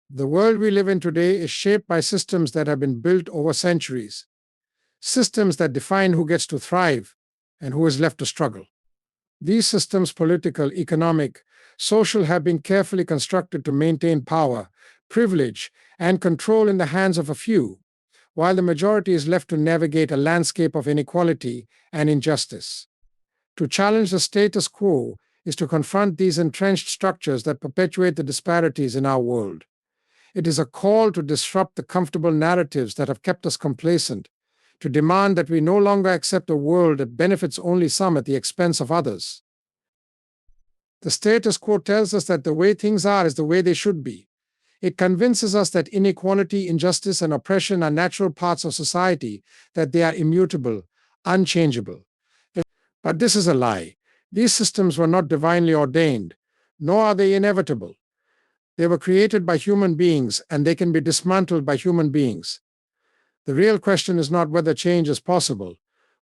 The world we live in today is shaped by systems that have been built over centuries, systems that define who gets to thrive and who is left to struggle. These systems, political, economic, social, have been carefully constructed to maintain power, privilege, and control in the hands of a few, while the majority is left to navigate a landscape of inequality and injustice. To challenge the status quo is to confront these entrenched structures that perpetuate the disparities in our world. It is a call to disrupt the comfortable narratives that have kept us complacent, to demand that we no longer accept a world that benefits only some at the expense of others. The status quo tells us that the way things are is the way they should be. It convinces us that inequality, injustice, and oppression are natural parts of society, that they are immutable, unchangeable. But this is a lie. These systems were not divinely ordained, nor are they inevitable. They were created by human beings, and they can be dismantled by human beings. The real question is not whether change is possible,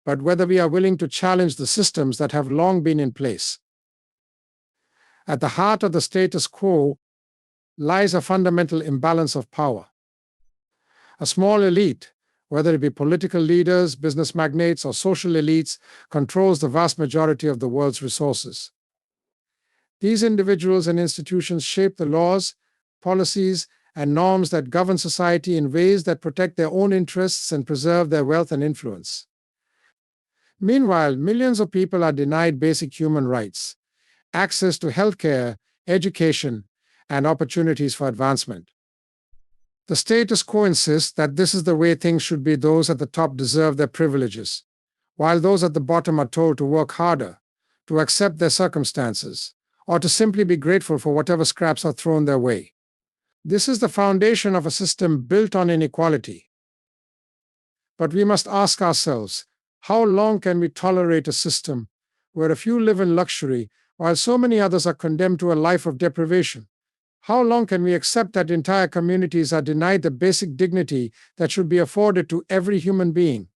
but whether we are willing to challenge the systems that have long been in place. At the heart of the status quo lies a fundamental imbalance of power. A small elite, whether it be political leaders, business magnates, or social elites, controls the vast majority of the world's resources. These individuals and institutions shape the laws, policies, and norms that govern society in ways that protect their own interests and preserve their wealth and influence. Meanwhile, millions of people are denied basic human rights, access to healthcare, education, and opportunities for advancement. The status quo insists that this is the way things should be. Those at the top deserve their privileges, while those at the bottom are told to work harder, to accept their circumstances, or to simply be grateful for whatever scraps are thrown their way. This is the foundation of a system built on inequality. But we must ask ourselves, how long can we tolerate a system where a few live in luxury while so many others are condemned to a life of deprivation? How long can we accept that entire communities are denied the basic dignity that should be afforded to every human being?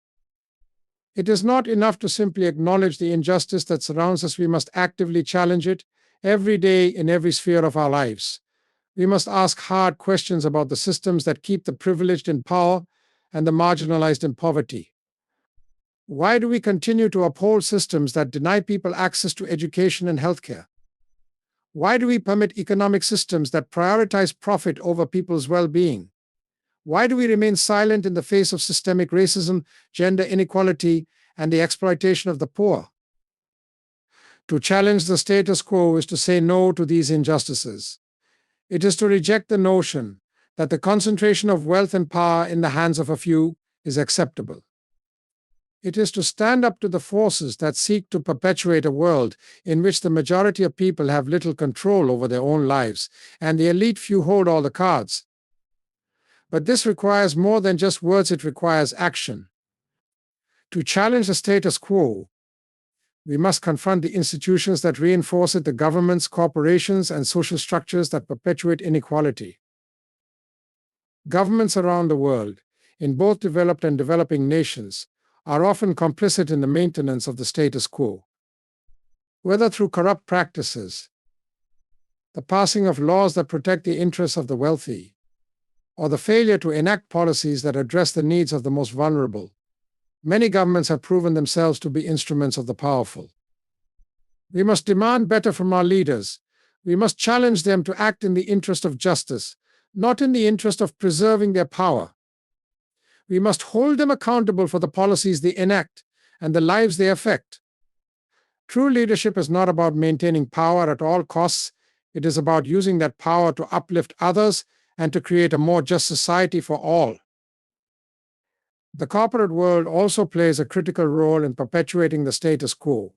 It is not enough to simply acknowledge the injustice that surrounds us. We must actively challenge it every day in every sphere of our lives. We must ask hard questions about the systems that keep the privileged in power and the marginalized in poverty. Why do we continue to uphold systems that deny people access to education and healthcare? Why do we permit economic systems that prioritize profit over people's well-being? Why do we remain silent in the face of systemic racism, gender inequality, and the exploitation of the poor? To challenge the status quo is to say no to these injustices. It is to reject the notion that the concentration of wealth and power in the hands of a few is acceptable. It is to stand up to the forces that seek to perpetuate a world in which the majority of people have little control over their own lives, and the elite few hold all the cards. But this requires more than just words, it requires action. To challenge the status quo, we must confront the institutions that reinforce it, the governments, corporations, and social structures that perpetuate inequality. Governments around the world, in both developed and developing nations, are often complicit in the maintenance of the status quo. Whether through corrupt practices, the passing of laws that protect the interests of the wealthy, or the failure to enact policies that address the needs of the most vulnerable, many governments have proven themselves to be instruments of the powerful. We must demand better from our leaders. We must challenge them to act in the interest of justice, not in the interest of preserving their power. We must hold them accountable for the policies they enact and the lives they affect. True leadership is not about maintaining power at all costs. It is about using that power to uplift others and to create a more just society for all. The corporate world also plays a critical role in perpetuating the status quo.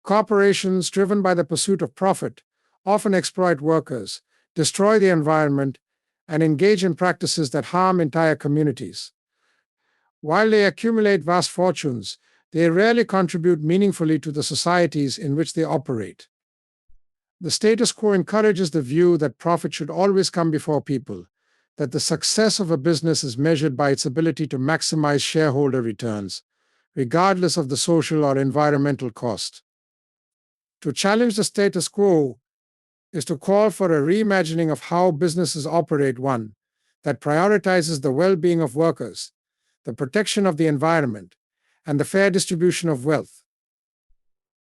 Corporations, driven by the pursuit of profit, often exploit workers, destroy the environment, and engage in practices that harm entire communities. While they accumulate vast fortunes, they rarely contribute meaningfully to the societies in which they operate. The status quo encourages the view that profit should always come before people, that the success of a business is measured by its ability to maximize shareholder returns, regardless of the social or environmental cost. To challenge the status quo, is to call for a reimagining of how businesses operate, one that prioritizes the well being of workers, the protection of the environment, and the fair distribution of wealth.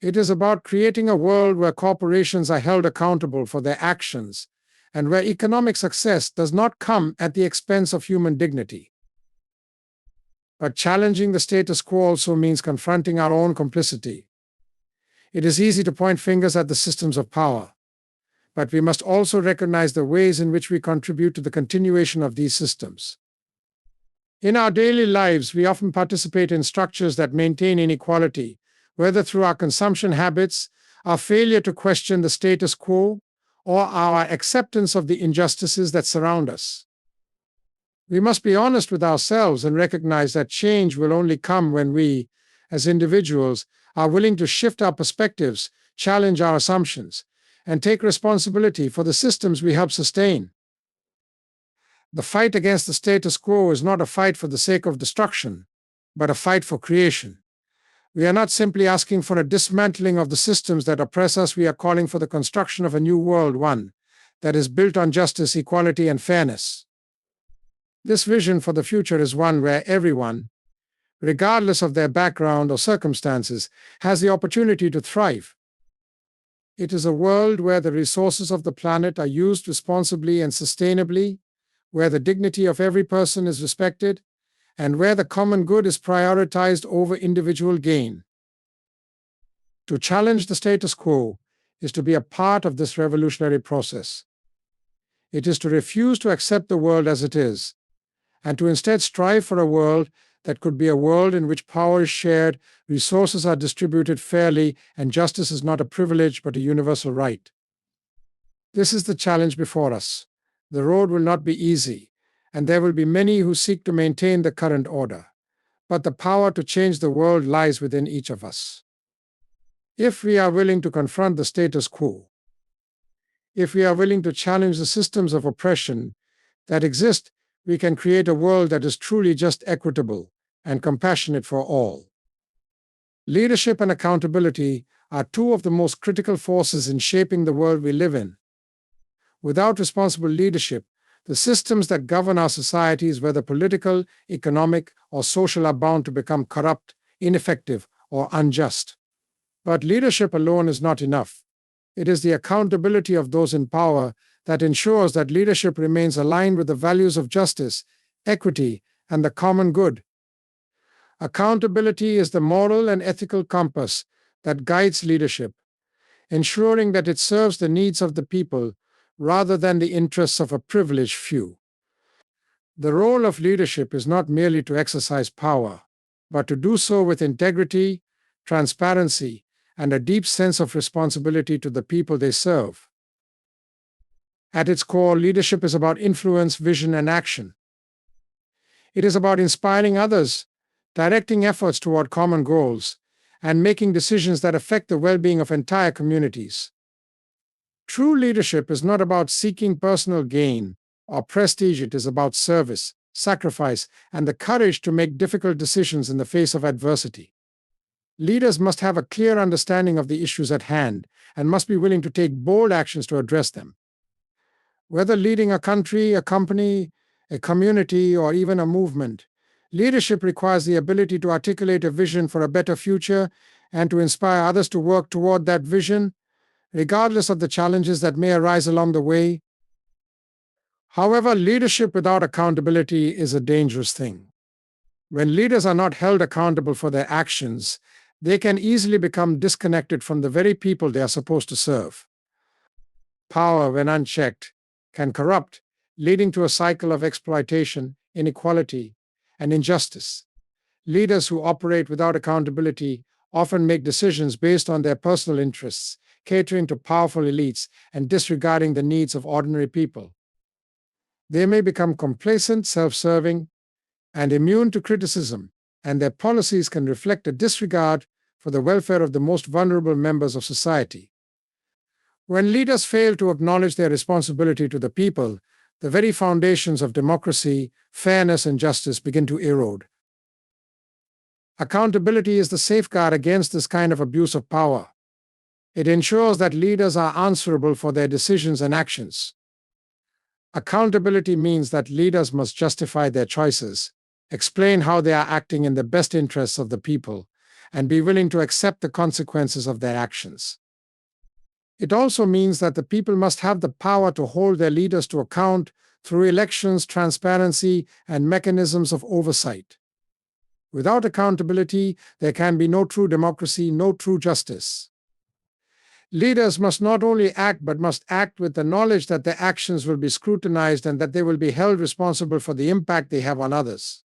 It is about creating a world where corporations are held accountable for their actions and where economic success does not come at the expense of human dignity. But challenging the status quo also means confronting our own complicity. It is easy to point fingers at the systems of power, but we must also recognize the ways in which we contribute to the continuation of these systems. In our daily lives, we often participate in structures that maintain inequality, whether through our consumption habits, our failure to question the status quo, or our acceptance of the injustices that surround us. We must be honest with ourselves and recognize that change will only come when we, as individuals, are willing to shift our perspectives, challenge our assumptions, and take responsibility for the systems we help sustain. The fight against the status quo is not a fight for the sake of destruction, but a fight for creation. We are not simply asking for a dismantling of the systems that oppress us, we are calling for the construction of a new world, one that is built on justice, equality, and fairness. This vision for the future is one where everyone, regardless of their background or circumstances, has the opportunity to thrive. It is a world where the resources of the planet are used responsibly and sustainably, where the dignity of every person is respected, and where the common good is prioritized over individual gain. To challenge the status quo is to be a part of this revolutionary process. It is to refuse to accept the world as it is, and to instead strive for a world that could be a world in which power is shared, resources are distributed fairly, and justice is not a privilege but a universal right. This is the challenge before us. The road will not be easy, and there will be many who seek to maintain the current order. But the power to change the world lies within each of us. If we are willing to confront the status quo, if we are willing to challenge the systems of oppression that exist, we can create a world that is truly just, equitable, and compassionate for all. Leadership and accountability are two of the most critical forces in shaping the world we live in. Without responsible leadership, the systems that govern our societies, whether political, economic, or social, are bound to become corrupt, ineffective, or unjust. But leadership alone is not enough. It is the accountability of those in power that ensures that leadership remains aligned with the values of justice, equity, and the common good. Accountability is the moral and ethical compass that guides leadership, ensuring that it serves the needs of the people rather than the interests of a privileged few. The role of leadership is not merely to exercise power, but to do so with integrity, transparency, and a deep sense of responsibility to the people they serve. At its core, leadership is about influence, vision, and action. It is about inspiring others, directing efforts toward common goals, and making decisions that affect the well-being of entire communities. True leadership is not about seeking personal gain or prestige. It is about service, sacrifice, and the courage to make difficult decisions in the face of adversity. Leaders must have a clear understanding of the issues at hand and must be willing to take bold actions to address them. Whether leading a country, a company, a community, or even a movement, leadership requires the ability to articulate a vision for a better future and to inspire others to work toward that vision, regardless of the challenges that may arise along the way. However, leadership without accountability is a dangerous thing. When leaders are not held accountable for their actions, they can easily become disconnected from the very people they are supposed to serve. Power, when unchecked, can corrupt, leading to a cycle of exploitation, inequality, and injustice. Leaders who operate without accountability often make decisions based on their personal interests, catering to powerful elites and disregarding the needs of ordinary people. They may become complacent, self-serving, and immune to criticism, and their policies can reflect a disregard for the welfare of the most vulnerable members of society. When leaders fail to acknowledge their responsibility to the people, the very foundations of democracy, fairness, and justice begin to erode. Accountability is the safeguard against this kind of abuse of power. It ensures that leaders are answerable for their decisions and actions. Accountability means that leaders must justify their choices, explain how they are acting in the best interests of the people, and be willing to accept the consequences of their actions. It also means that the people must have the power to hold their leaders to account through elections, transparency, and mechanisms of oversight. Without accountability, there can be no true democracy, no true justice. Leaders must not only act but must act with the knowledge that their actions will be scrutinized and that they will be held responsible for the impact they have on others.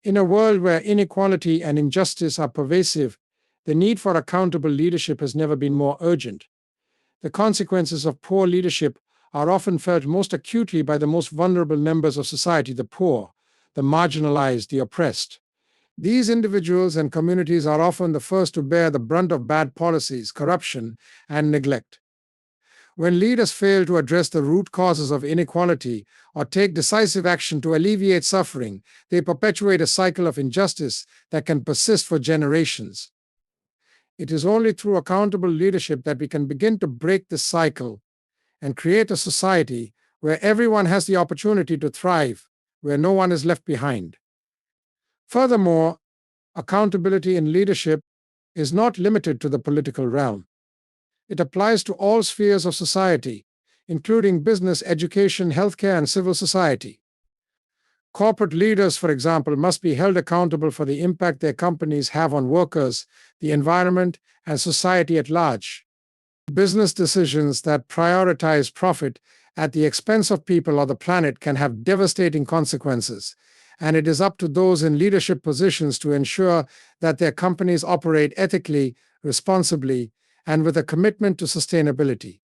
In a world where inequality and injustice are pervasive, the need for accountable leadership has never been more urgent. The consequences of poor leadership are often felt most acutely by the most vulnerable members of society, the poor, the marginalized, the oppressed. These individuals and communities are often the first to bear the brunt of bad policies, corruption, and neglect. When leaders fail to address the root causes of inequality or take decisive action to alleviate suffering, they perpetuate a cycle of injustice that can persist for generations. It is only through accountable leadership that we can begin to break this cycle and create a society where everyone has the opportunity to thrive, where no one is left behind. Furthermore, accountability in leadership is not limited to the political realm. It applies to all spheres of society, including business, education, healthcare, and civil society. Corporate leaders, for example, must be held accountable for the impact their companies have on workers, the environment, and society at large. Business decisions that prioritize profit at the expense of people or the planet can have devastating consequences, and it is up to those in leadership positions to ensure that their companies operate ethically, responsibly, and with a commitment to sustainability.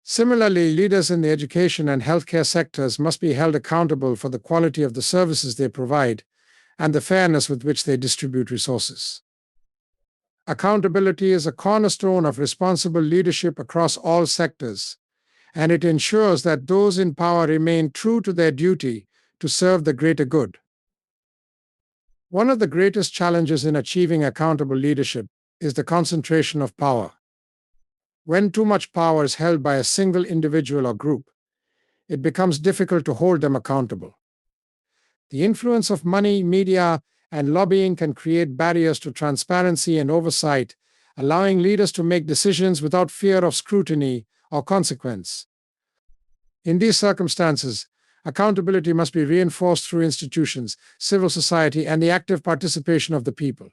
Similarly, leaders in the education and healthcare sectors must be held accountable for the quality of the services they provide and the fairness with which they distribute resources. Accountability is a cornerstone of responsible leadership across all sectors, and it ensures that those in power remain true to their duty to serve the greater good. One of the greatest challenges in achieving accountable leadership is the concentration of power. When too much power is held by a single individual or group, it becomes difficult to hold them accountable. The influence of money, media, and lobbying can create barriers to transparency and oversight, allowing leaders to make decisions without fear of scrutiny or consequence. In these circumstances, accountability must be reinforced through institutions, civil society, and the active participation of the people.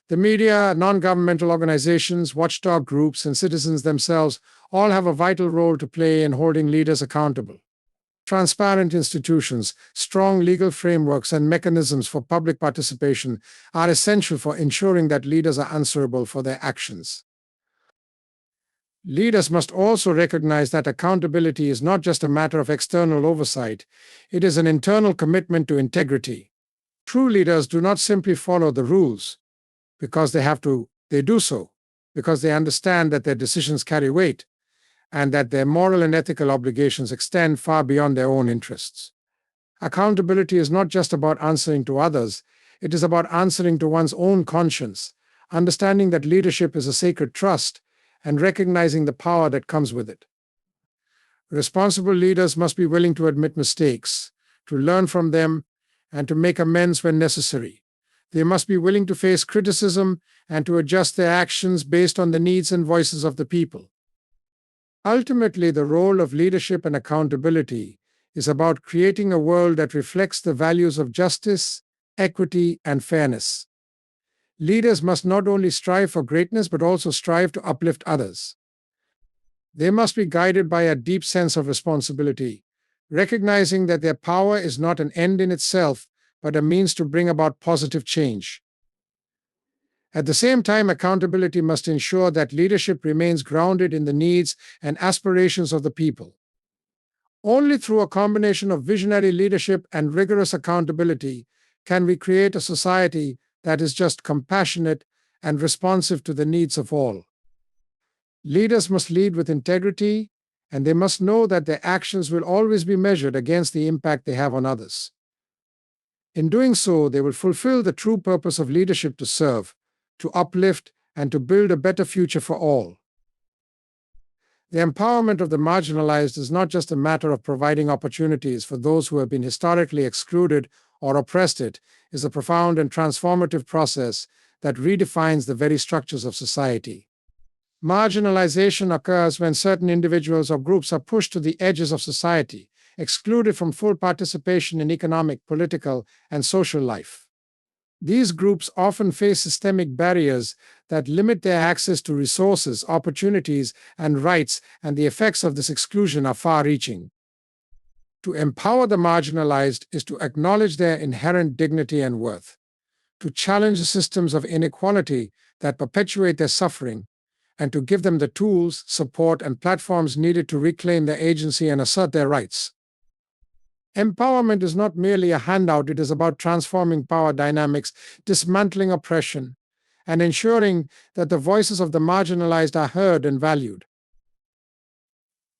The media, non-governmental organizations, watchdog groups, and citizens themselves all have a vital role to play in holding leaders accountable. Transparent institutions, strong legal frameworks, and mechanisms for public participation are essential for ensuring that leaders are answerable for their actions. Leaders must also recognize that accountability is not just a matter of external oversight, it is an internal commitment to integrity. True leaders do not simply follow the rules because they have to, they do so because they understand that their decisions carry weight and that their moral and ethical obligations extend far beyond their own interests. Accountability is not just about answering to others, it is about answering to one's own conscience, understanding that leadership is a sacred trust, and recognizing the power that comes with it. Responsible leaders must be willing to admit mistakes, to learn from them, and to make amends when necessary. They must be willing to face criticism and to adjust their actions based on the needs and voices of the people. Ultimately, the role of leadership and accountability is about creating a world that reflects the values of justice, equity, and fairness. Leaders must not only strive for greatness but also strive to uplift others. They must be guided by a deep sense of responsibility, recognizing that their power is not an end in itself, but a means to bring about positive change. At the same time, accountability must ensure that leadership remains grounded in the needs and aspirations of the people. Only through a combination of visionary leadership and rigorous accountability can we create a society that is just compassionate and responsive to the needs of all. Leaders must lead with integrity, and they must know that their actions will always be measured against the impact they have on others. In doing so, they will fulfill the true purpose of leadership: to serve, to uplift, and to build a better future for all. The empowerment of the marginalized is not just a matter of providing opportunities for those who have been historically excluded or oppressed. It is a profound and transformative process that redefines the very structures of society. Marginalization occurs when certain individuals or groups are pushed to the edges of society, excluded from full participation in economic, political, and social life. These groups often face systemic barriers that limit their access to resources, opportunities, and rights, and the effects of this exclusion are far reaching. To empower the marginalized is to acknowledge their inherent dignity and worth, to challenge the systems of inequality that perpetuate their suffering, and to give them the tools, support, and platforms needed to reclaim their agency and assert their rights. Empowerment is not merely a handout, it is about transforming power dynamics, dismantling oppression, and ensuring that the voices of the marginalized are heard and valued.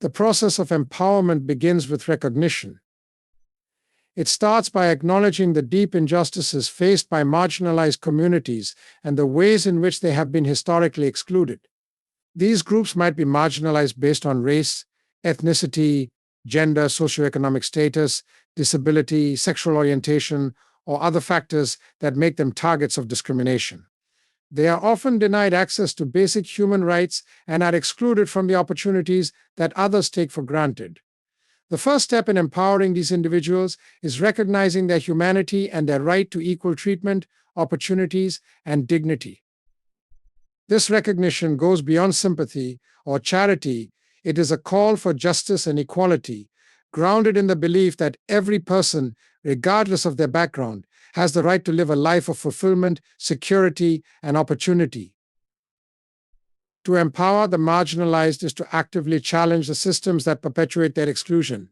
The process of empowerment begins with recognition. It starts by acknowledging the deep injustices faced by marginalized communities and the ways in which they have been historically excluded. These groups might be marginalized based on race, ethnicity, gender, socioeconomic status, disability, sexual orientation, or other factors that make them targets of discrimination. They are often denied access to basic human rights and are excluded from the opportunities that others take for granted. The first step in empowering these individuals is recognizing their humanity and their right to equal treatment, opportunities, and dignity. This recognition goes beyond sympathy or charity. It is a call for justice and equality, grounded in the belief that every person, regardless of their background, has the right to live a life of fulfillment, security, and opportunity. To empower the marginalized is to actively challenge the systems that perpetuate their exclusion.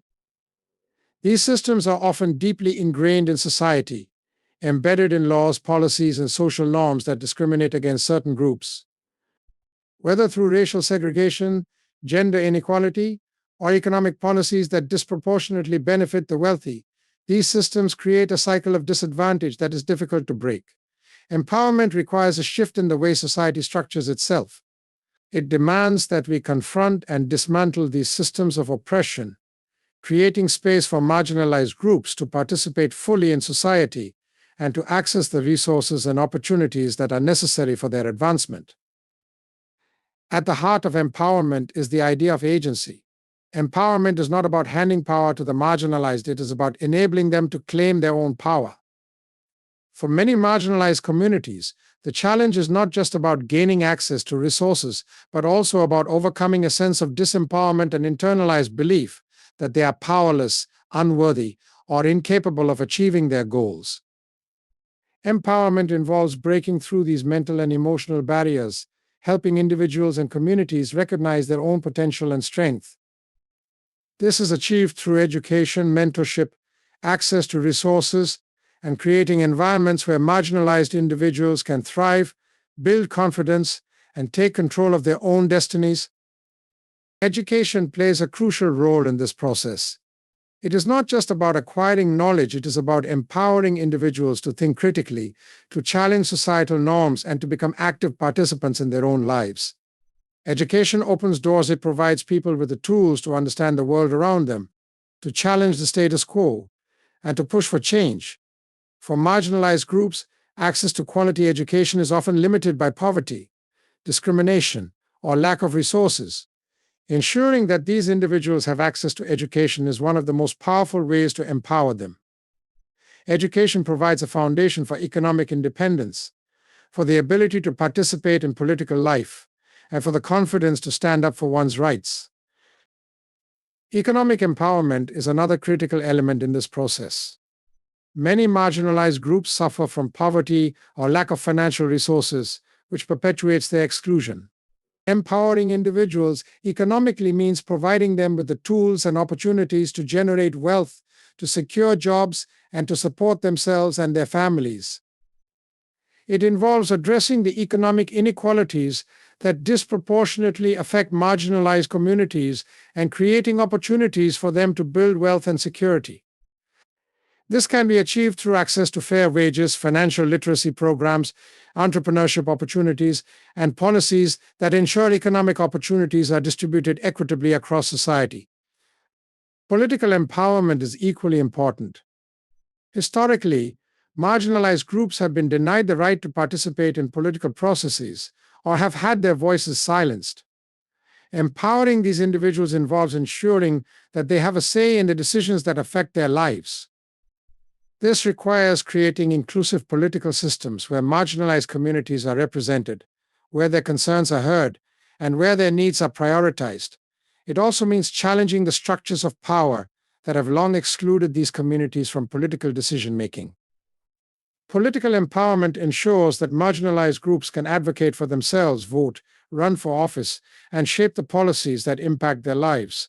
These systems are often deeply ingrained in society, embedded in laws, policies, and social norms that discriminate against certain groups. Whether through racial segregation, gender inequality, or economic policies that disproportionately benefit the wealthy, these systems create a cycle of disadvantage that is difficult to break. Empowerment requires a shift in the way society structures itself. It demands that we confront and dismantle these systems of oppression, creating space for marginalized groups to participate fully in society and to access the resources and opportunities that are necessary for their advancement. At the heart of empowerment is the idea of agency. Empowerment is not about handing power to the marginalized, it is about enabling them to claim their own power. For many marginalized communities, the challenge is not just about gaining access to resources, but also about overcoming a sense of disempowerment and internalized belief that they are powerless, unworthy, or incapable of achieving their goals. Empowerment involves breaking through these mental and emotional barriers, helping individuals and communities recognize their own potential and strength. This is achieved through education, mentorship, access to resources, and creating environments where marginalized individuals can thrive, build confidence, and take control of their own destinies. Education plays a crucial role in this process. It is not just about acquiring knowledge, it is about empowering individuals to think critically, to challenge societal norms, and to become active participants in their own lives. Education opens doors. It provides people with the tools to understand the world around them, to challenge the status quo, and to push for change. For marginalized groups, access to quality education is often limited by poverty, discrimination, or lack of resources. Ensuring that these individuals have access to education is one of the most powerful ways to empower them. Education provides a foundation for economic independence, for the ability to participate in political life, and for the confidence to stand up for one's rights. Economic empowerment is another critical element in this process. Many marginalized groups suffer from poverty or lack of financial resources, which perpetuates their exclusion. Empowering individuals economically means providing them with the tools and opportunities to generate wealth, to secure jobs, and to support themselves and their families. It involves addressing the economic inequalities that disproportionately affect marginalized communities and creating opportunities for them to build wealth and security. This can be achieved through access to fair wages, financial literacy programs, entrepreneurship opportunities, and policies that ensure economic opportunities are distributed equitably across society. Political empowerment is equally important. Historically, marginalized groups have been denied the right to participate in political processes or have had their voices silenced. Empowering these individuals involves ensuring that they have a say in the decisions that affect their lives. This requires creating inclusive political systems where marginalized communities are represented, where their concerns are heard, and where their needs are prioritized. It also means challenging the structures of power that have long excluded these communities from political decision making. Political empowerment ensures that marginalized groups can advocate for themselves, vote, run for office, and shape the policies that impact their lives.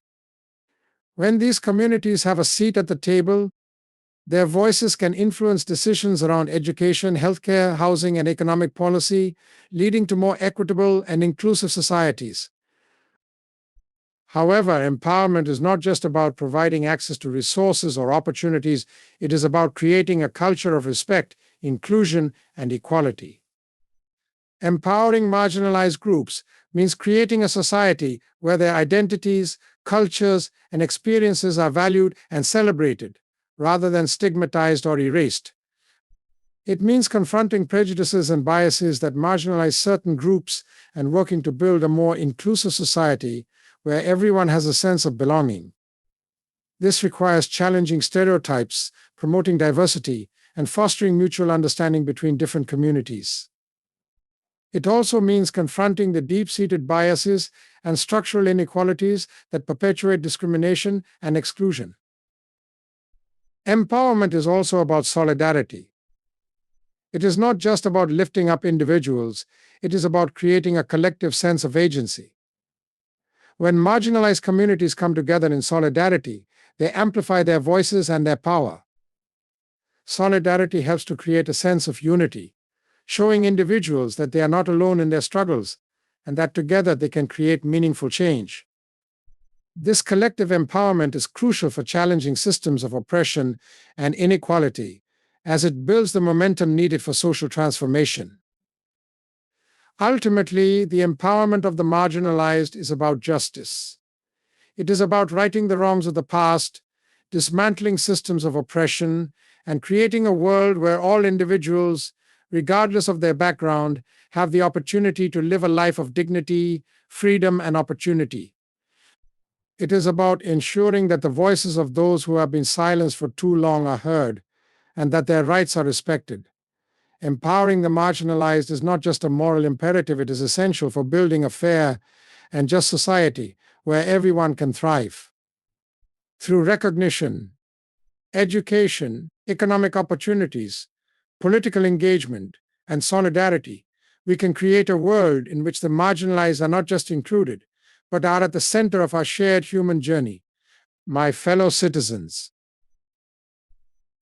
When these communities have a seat at the table, their voices can influence decisions around education, healthcare, housing, and economic policy, leading to more equitable and inclusive societies. However, empowerment is not just about providing access to resources or opportunities, it is about creating a culture of respect, inclusion, and equality. Empowering marginalized groups means creating a society where their identities, cultures, and experiences are valued and celebrated, rather than stigmatized or erased. It means confronting prejudices and biases that marginalize certain groups and working to build a more inclusive society where everyone has a sense of belonging. This requires challenging stereotypes, promoting diversity, and fostering mutual understanding between different communities. It also means confronting the deep-seated biases and structural inequalities that perpetuate discrimination and exclusion. Empowerment is also about solidarity. It is not just about lifting up individuals, it is about creating a collective sense of agency. When marginalized communities come together in solidarity, they amplify their voices and their power. Solidarity helps to create a sense of unity, showing individuals that they are not alone in their struggles and that together they can create meaningful change. This collective empowerment is crucial for challenging systems of oppression and inequality, as it builds the momentum needed for social transformation. Ultimately, the empowerment of the marginalized is about justice. It is about righting the wrongs of the past, dismantling systems of oppression, and creating a world where all individuals, regardless of their background, have the opportunity to live a life of dignity, freedom, and opportunity. It is about ensuring that the voices of those who have been silenced for too long are heard, and that their rights are respected. Empowering the marginalized is not just a moral imperative, it is essential for building a fair and just society where everyone can thrive. Through recognition, education, economic opportunities, political engagement, and solidarity, we can create a world in which the marginalized are not just included, but are at the center of our shared human journey. My fellow citizens,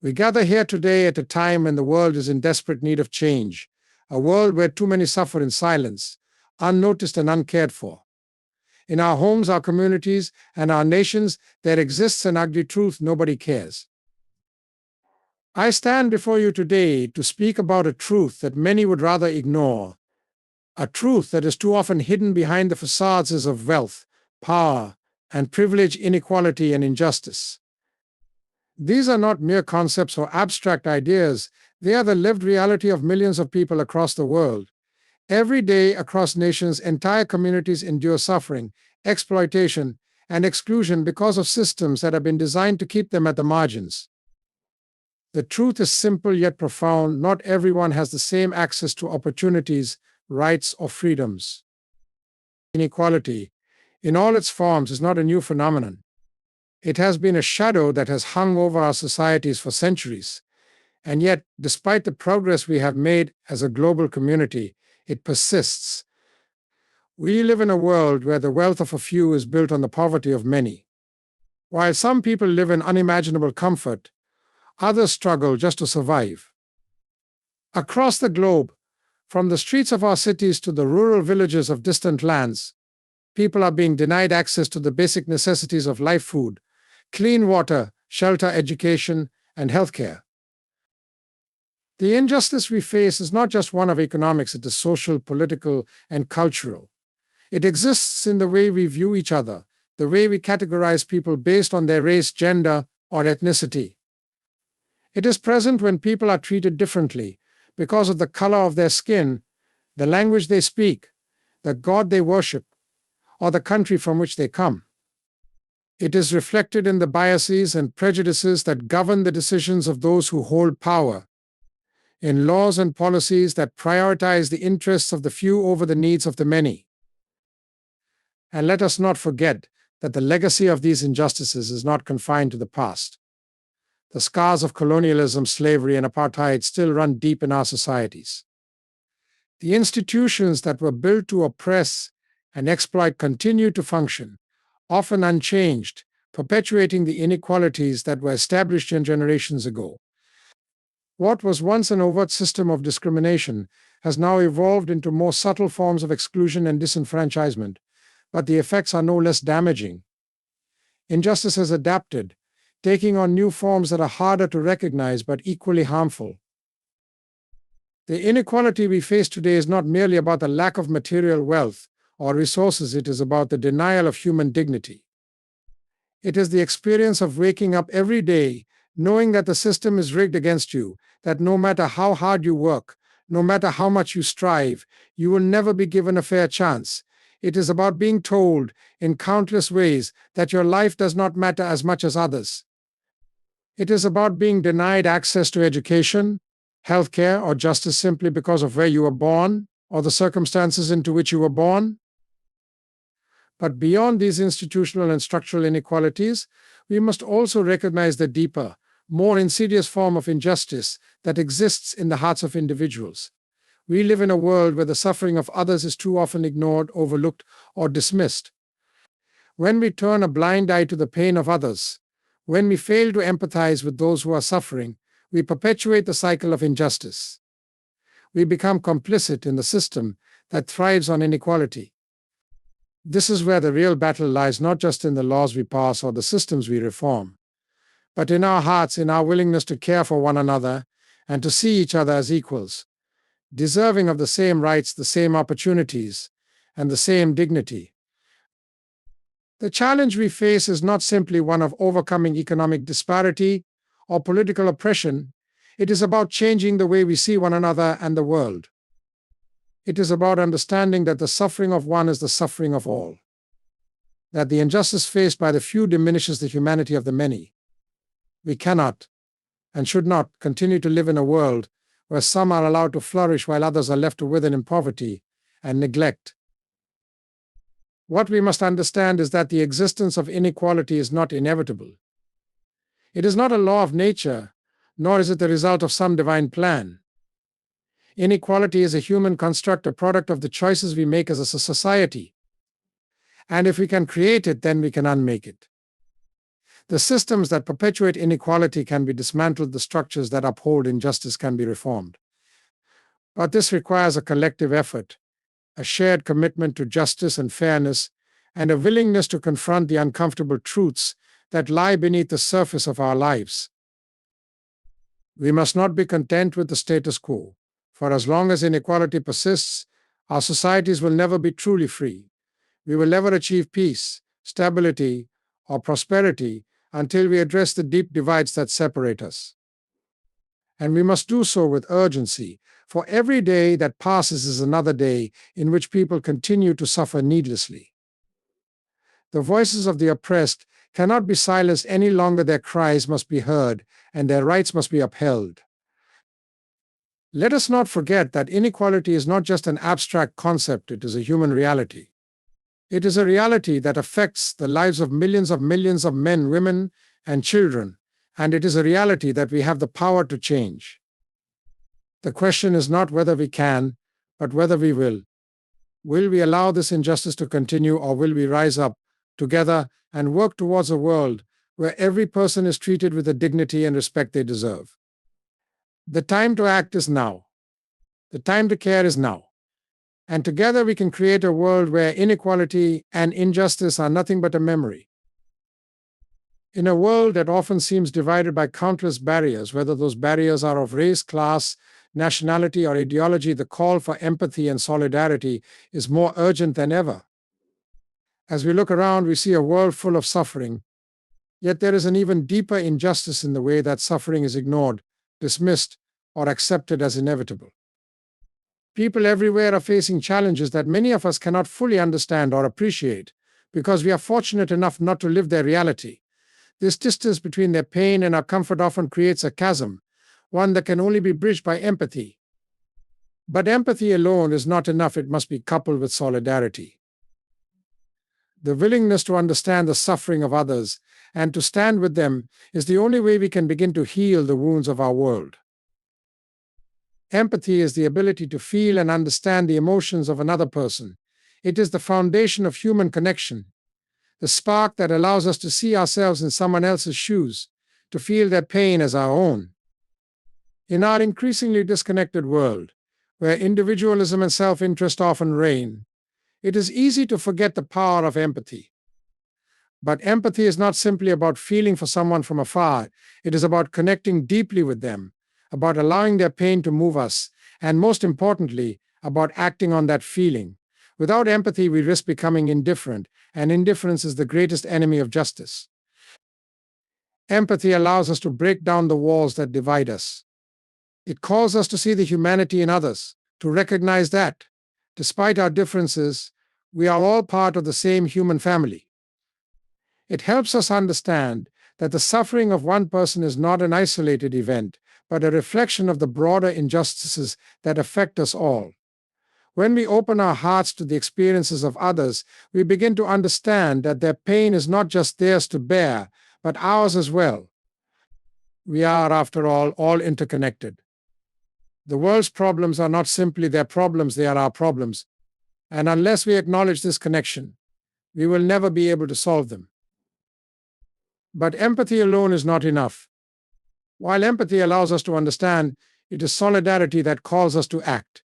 we gather here today at a time when the world is in desperate need of change, a world where too many suffer in silence, unnoticed and uncared for. In our homes, our communities, and our nations, there exists an ugly truth: nobody cares. I stand before you today to speak about a truth that many would rather ignore, a truth that is too often hidden behind the facades of wealth, power, and privilege, inequality, and injustice. These are not mere concepts or abstract ideas, they are the lived reality of millions of people across the world. Every day, across nations, entire communities endure suffering, exploitation, and exclusion because of systems that have been designed to keep them at the margins. The truth is simple yet profound: not everyone has the same access to opportunities, rights, or freedoms. Inequality, in all its forms, is not a new phenomenon. It has been a shadow that has hung over our societies for centuries. And yet, despite the progress we have made as a global community, it persists. We live in a world where the wealth of a few is built on the poverty of many. While some people live in unimaginable comfort, others struggle just to survive. Across the globe, from the streets of our cities to the rural villages of distant lands, people are being denied access to the basic necessities of life: food, clean water, shelter, education, and healthcare. The injustice we face is not just one of economics, it is social, political, and cultural. It exists in the way we view each other, the way we categorize people based on their race, gender, or ethnicity. It is present when people are treated differently because of the color of their skin, the language they speak, the god they worship, or the country from which they come. It is reflected in the biases and prejudices that govern the decisions of those who hold power, in laws and policies that prioritize the interests of the few over the needs of the many. And let us not forget that the legacy of these injustices is not confined to the past. The scars of colonialism, slavery, and apartheid still run deep in our societies. The institutions that were built to oppress and exploit continue to function, often unchanged, perpetuating the inequalities that were established generations ago. What was once an overt system of discrimination has now evolved into more subtle forms of exclusion and disenfranchisement, but the effects are no less damaging. Injustice has adapted, taking on new forms that are harder to recognize but equally harmful. The inequality we face today is not merely about the lack of material wealth or resources, it is about the denial of human dignity. It is the experience of waking up every day knowing that the system is rigged against you, that no matter how hard you work, no matter how much you strive, you will never be given a fair chance. It is about being told in countless ways that your life does not matter as much as others. It is about being denied access to education, healthcare, or justice simply because of where you were born or the circumstances into which you were born. But beyond these institutional and structural inequalities, we must also recognize the deeper, more insidious form of injustice that exists in the hearts of individuals. We live in a world where the suffering of others is too often ignored, overlooked, or dismissed. When we turn a blind eye to the pain of others, when we fail to empathize with those who are suffering, we perpetuate the cycle of injustice. We become complicit in the system that thrives on inequality. This is where the real battle lies, not just in the laws we pass or the systems we reform, but in our hearts, in our willingness to care for one another and to see each other as equals, deserving of the same rights, the same opportunities, and the same dignity. The challenge we face is not simply one of overcoming economic disparity or political oppression. It is about changing the way we see one another and the world. It is about understanding that the suffering of one is the suffering of all, that the injustice faced by the few diminishes the humanity of the many. We cannot and should not continue to live in a world where some are allowed to flourish while others are left to wither in poverty and neglect. What we must understand is that the existence of inequality is not inevitable. It is not a law of nature, nor is it the result of some divine plan. Inequality is a human construct, a product of the choices we make as a society. And if we can create it, then we can unmake it. The systems that perpetuate inequality can be dismantled, the structures that uphold injustice can be reformed. But this requires a collective effort, a shared commitment to justice and fairness, and a willingness to confront the uncomfortable truths that lie beneath the surface of our lives. We must not be content with the status quo, for as long as inequality persists, our societies will never be truly free. We will never achieve peace, stability, or prosperity until we address the deep divides that separate us. And we must do so with urgency, for every day that passes is another day in which people continue to suffer needlessly. The voices of the oppressed cannot be silenced any longer. Their cries must be heard, and their rights must be upheld. Let us not forget that inequality is not just an abstract concept, it is a human reality. It is a reality that affects the lives of millions of men, women, and children, and it is a reality that we have the power to change. The question is not whether we can, but whether we will. Will we allow this injustice to continue, or will we rise up together and work towards a world where every person is treated with the dignity and respect they deserve? The time to act is now. The time to care is now. And together we can create a world where inequality and injustice are nothing but a memory. In a world that often seems divided by countless barriers, whether those barriers are of race, class, nationality, or ideology, the call for empathy and solidarity is more urgent than ever. As we look around, we see a world full of suffering, yet there is an even deeper injustice in the way that suffering is ignored, dismissed, or accepted as inevitable. People everywhere are facing challenges that many of us cannot fully understand or appreciate because we are fortunate enough not to live their reality. This distance between their pain and our comfort often creates a chasm, one that can only be bridged by empathy. But empathy alone is not enough, it must be coupled with solidarity. The willingness to understand the suffering of others and to stand with them is the only way we can begin to heal the wounds of our world. Empathy is the ability to feel and understand the emotions of another person. It is the foundation of human connection, the spark that allows us to see ourselves in someone else's shoes, to feel their pain as our own. In our increasingly disconnected world, where individualism and self-interest often reign, it is easy to forget the power of empathy. But empathy is not simply about feeling for someone from afar, it is about connecting deeply with them, about allowing their pain to move us, and most importantly, about acting on that feeling. Without empathy, we risk becoming indifferent, and indifference is the greatest enemy of justice. Empathy allows us to break down the walls that divide us. It calls us to see the humanity in others, to recognize that, despite our differences, we are all part of the same human family. It helps us understand that the suffering of one person is not an isolated event, but a reflection of the broader injustices that affect us all. When we open our hearts to the experiences of others, we begin to understand that their pain is not just theirs to bear, but ours as well. We are, after all interconnected. The world's problems are not simply their problems, they are our problems. And unless we acknowledge this connection, we will never be able to solve them. But empathy alone is not enough. While empathy allows us to understand, it is solidarity that calls us to act.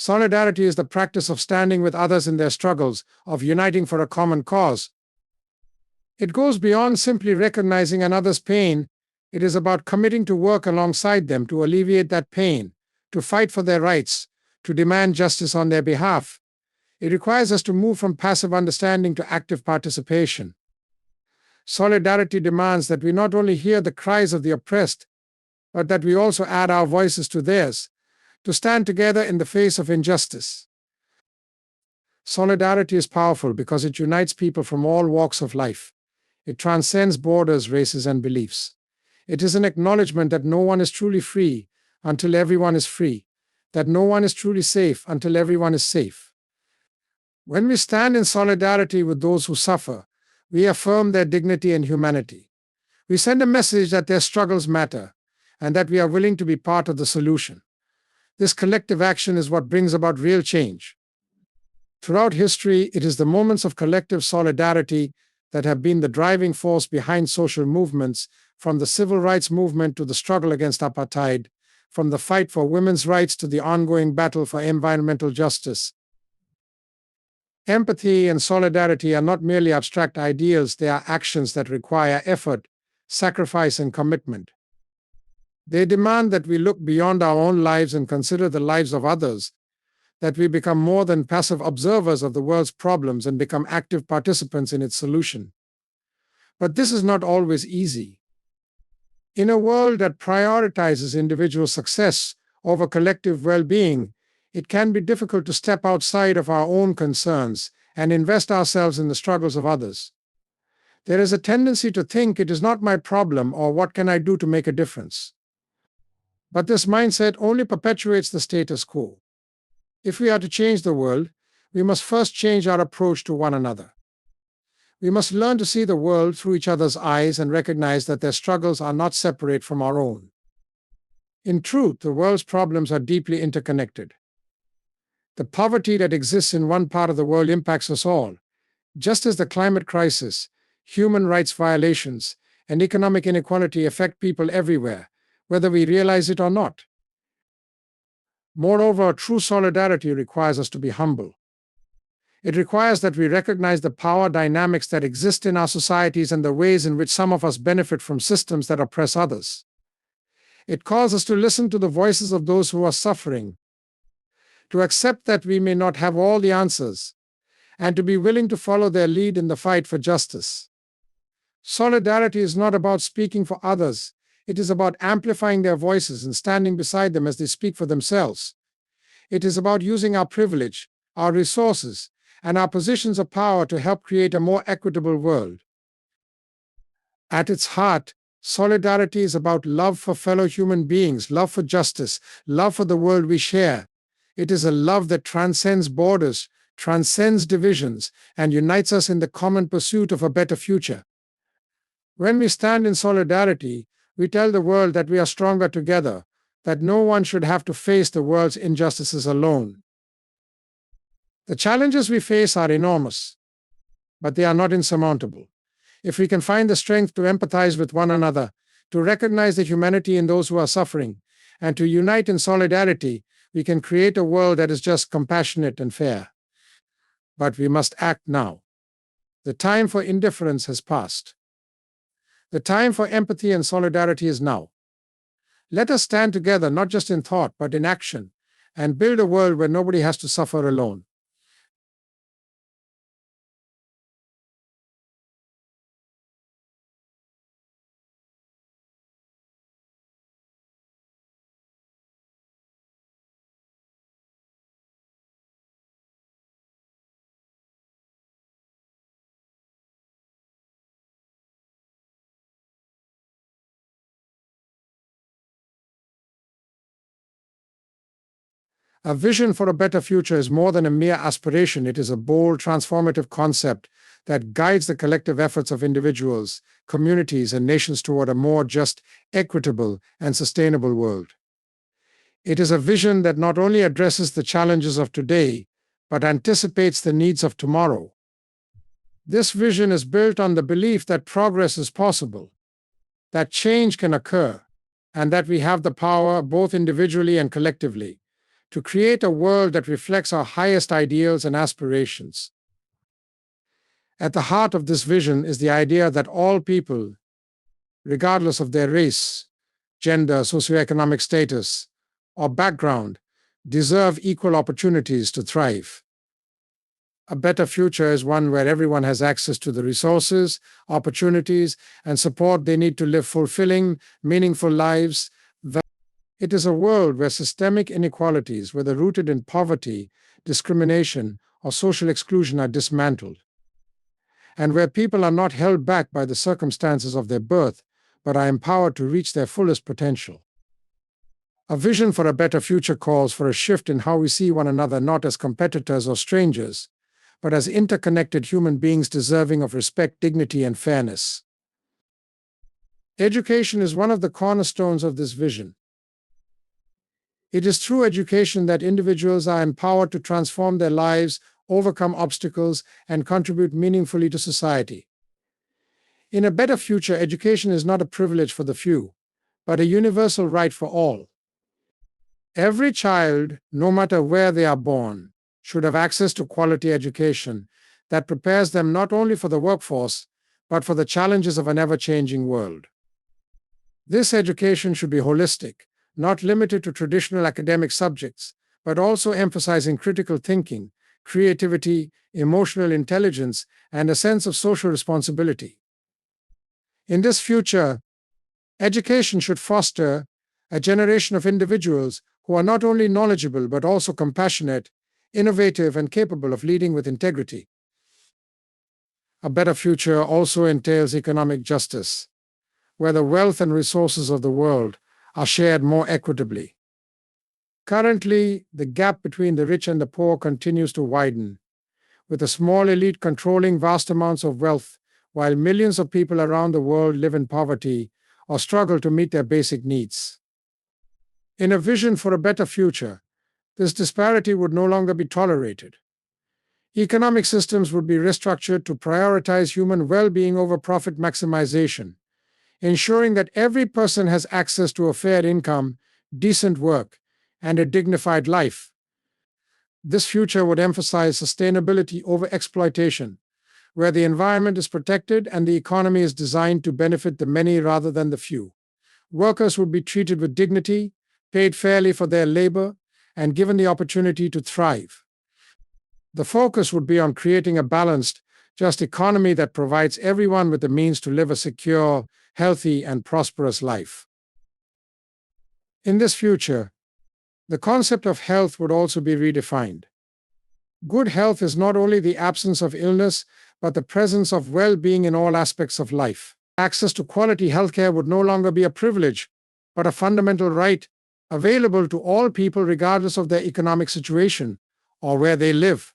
Solidarity is the practice of standing with others in their struggles, of uniting for a common cause. It goes beyond simply recognizing another's pain. It is about committing to work alongside them to alleviate that pain, to fight for their rights, to demand justice on their behalf. It requires us to move from passive understanding to active participation. Solidarity demands that we not only hear the cries of the oppressed, but that we also add our voices to theirs, to stand together in the face of injustice. Solidarity is powerful because it unites people from all walks of life. It transcends borders, races, and beliefs. It is an acknowledgement that no one is truly free until everyone is free, that no one is truly safe until everyone is safe. When we stand in solidarity with those who suffer, we affirm their dignity and humanity. We send a message that their struggles matter and that we are willing to be part of the solution. This collective action is what brings about real change. Throughout history, it is the moments of collective solidarity that have been the driving force behind social movements, from the civil rights movement to the struggle against apartheid, from the fight for women's rights to the ongoing battle for environmental justice. Empathy and solidarity are not merely abstract ideals, they are actions that require effort, sacrifice, and commitment. They demand that we look beyond our own lives and consider the lives of others, that we become more than passive observers of the world's problems and become active participants in its solution. But this is not always easy. In a world that prioritizes individual success over collective well-being, it can be difficult to step outside of our own concerns and invest ourselves in the struggles of others. There is a tendency to think it is not my problem or what can I do to make a difference. But this mindset only perpetuates the status quo. If we are to change the world, we must first change our approach to one another. We must learn to see the world through each other's eyes and recognize that their struggles are not separate from our own. In truth, the world's problems are deeply interconnected. The poverty that exists in one part of the world impacts us all, just as the climate crisis, human rights violations, and economic inequality affect people everywhere, whether we realize it or not. Moreover, true solidarity requires us to be humble. It requires that we recognize the power dynamics that exist in our societies and the ways in which some of us benefit from systems that oppress others. It calls us to listen to the voices of those who are suffering, to accept that we may not have all the answers, and to be willing to follow their lead in the fight for justice. Solidarity is not about speaking for others, it is about amplifying their voices and standing beside them as they speak for themselves. It is about using our privilege, our resources, and our positions of power to help create a more equitable world. At its heart, solidarity is about love for fellow human beings, love for justice, love for the world we share. It is a love that transcends borders, transcends divisions, and unites us in the common pursuit of a better future. When we stand in solidarity, we tell the world that we are stronger together, that no one should have to face the world's injustices alone. The challenges we face are enormous, but they are not insurmountable. If we can find the strength to empathize with one another, to recognize the humanity in those who are suffering, and to unite in solidarity, we can create a world that is just compassionate and fair. But we must act now. The time for indifference has passed. The time for empathy and solidarity is now. Let us stand together not just in thought but in action, and build a world where nobody has to suffer alone. A vision for a better future is more than a mere aspiration. It is a bold, transformative concept that guides the collective efforts of individuals, communities, and nations toward a more just, equitable, and sustainable world. It is a vision that not only addresses the challenges of today, but anticipates the needs of tomorrow. This vision is built on the belief that progress is possible, that change can occur, and that we have the power, both individually and collectively, to create a world that reflects our highest ideals and aspirations. At the heart of this vision is the idea that all people, regardless of their race, gender, socioeconomic status, or background, deserve equal opportunities to thrive. A better future is one where everyone has access to the resources, opportunities, and support they need to live fulfilling, meaningful lives. It is a world where systemic inequalities, whether rooted in poverty, discrimination, or social exclusion, are dismantled, and where people are not held back by the circumstances of their birth, but are empowered to reach their fullest potential. A vision for a better future calls for a shift in how we see one another, not as competitors or strangers, but as interconnected human beings deserving of respect, dignity, and fairness. Education is one of the cornerstones of this vision. It is through education that individuals are empowered to transform their lives, overcome obstacles, and contribute meaningfully to society. In a better future, education is not a privilege for the few, but a universal right for all. Every child, no matter where they are born, should have access to quality education that prepares them not only for the workforce, but for the challenges of an ever-changing world. This education should be holistic, not limited to traditional academic subjects, but also emphasizing critical thinking, creativity, emotional intelligence, and a sense of social responsibility. In this future, education should foster a generation of individuals who are not only knowledgeable but also compassionate, innovative, and capable of leading with integrity. A better future also entails economic justice, where the wealth and resources of the world are shared more equitably. Currently, the gap between the rich and the poor continues to widen, with a small elite controlling vast amounts of wealth, while millions of people around the world live in poverty or struggle to meet their basic needs. In a vision for a better future, this disparity would no longer be tolerated. Economic systems would be restructured to prioritize human well-being over profit maximization, ensuring that every person has access to a fair income, decent work, and a dignified life. This future would emphasize sustainability over exploitation, where the environment is protected and the economy is designed to benefit the many rather than the few. Workers would be treated with dignity, paid fairly for their labor, and given the opportunity to thrive. The focus would be on creating a balanced, just economy that provides everyone with the means to live a secure, healthy, and prosperous life. In this future, the concept of health would also be redefined. Good health is not only the absence of illness, but the presence of well being in all aspects of life. Access to quality healthcare would no longer be a privilege, but a fundamental right available to all people regardless of their economic situation or where they live.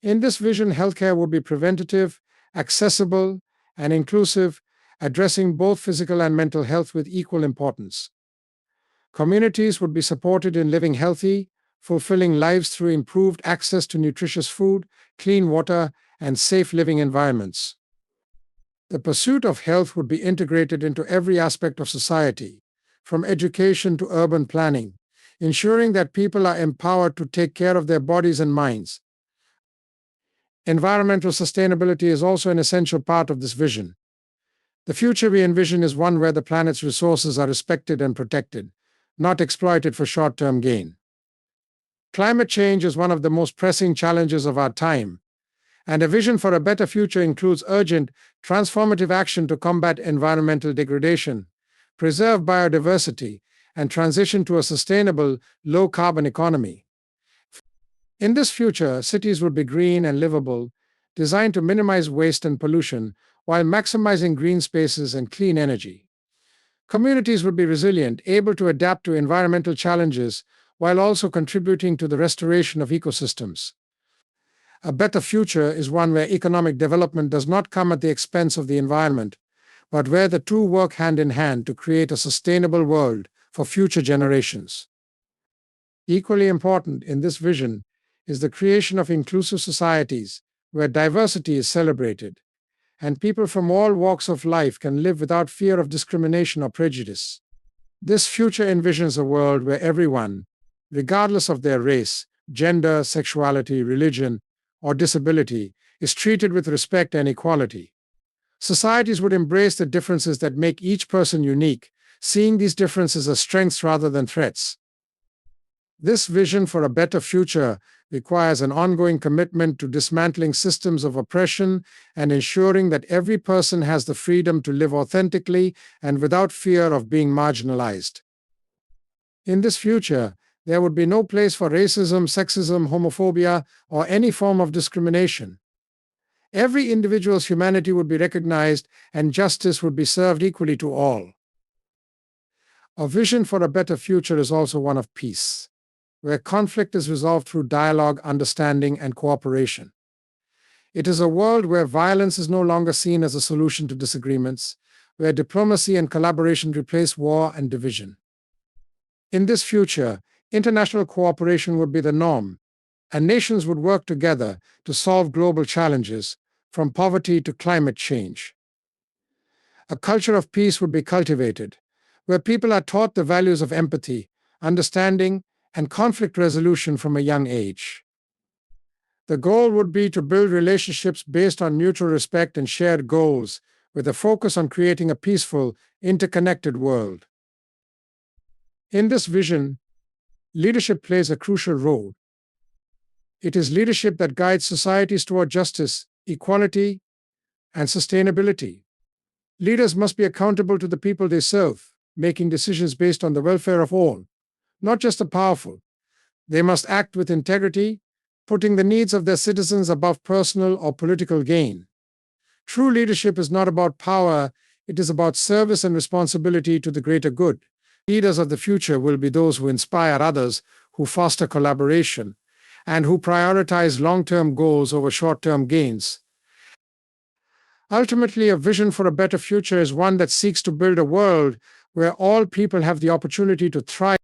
In this vision, healthcare would be preventative, accessible, and inclusive, addressing both physical and mental health with equal importance. Communities would be supported in living healthy, fulfilling lives through improved access to nutritious food, clean water, and safe living environments. The pursuit of health would be integrated into every aspect of society, from education to urban planning, ensuring that people are empowered to take care of their bodies and minds. Environmental sustainability is also an essential part of this vision. The future we envision is one where the planet's resources are respected and protected, not exploited for short-term gain. Climate change is one of the most pressing challenges of our time, and a vision for a better future includes urgent, transformative action to combat environmental degradation, preserve biodiversity, and transition to a sustainable, low-carbon economy. In this future, cities would be green and livable, designed to minimize waste and pollution while maximizing green spaces and clean energy. Communities would be resilient, able to adapt to environmental challenges while also contributing to the restoration of ecosystems. A better future is one where economic development does not come at the expense of the environment, but where the two work hand in hand to create a sustainable world for future generations. Equally important in this vision is the creation of inclusive societies where diversity is celebrated and people from all walks of life can live without fear of discrimination or prejudice. This future envisions a world where everyone, regardless of their race, gender, sexuality, religion, or disability, is treated with respect and equality. Societies would embrace the differences that make each person unique, seeing these differences as strengths rather than threats. This vision for a better future requires an ongoing commitment to dismantling systems of oppression and ensuring that every person has the freedom to live authentically and without fear of being marginalized. In this future, there would be no place for racism, sexism, homophobia, or any form of discrimination. Every individual's humanity would be recognized and justice would be served equally to all. A vision for a better future is also one of peace, where conflict is resolved through dialogue, understanding, and cooperation. It is a world where violence is no longer seen as a solution to disagreements, where diplomacy and collaboration replace war and division. In this future, international cooperation would be the norm, and nations would work together to solve global challenges, from poverty to climate change. A culture of peace would be cultivated, where people are taught the values of empathy, understanding, and conflict resolution from a young age. The goal would be to build relationships based on mutual respect and shared goals, with a focus on creating a peaceful, interconnected world. In this vision, leadership plays a crucial role. It is leadership that guides societies toward justice, equality, and sustainability. Leaders must be accountable to the people they serve, making decisions based on the welfare of all, not just the powerful. They must act with integrity, putting the needs of their citizens above personal or political gain. True leadership is not about power, it is about service and responsibility to the greater good. Leaders of the future will be those who inspire others, who foster collaboration, and who prioritize long-term goals over short-term gains. Ultimately, a vision for a better future is one that seeks to build a world where all people have the opportunity to thrive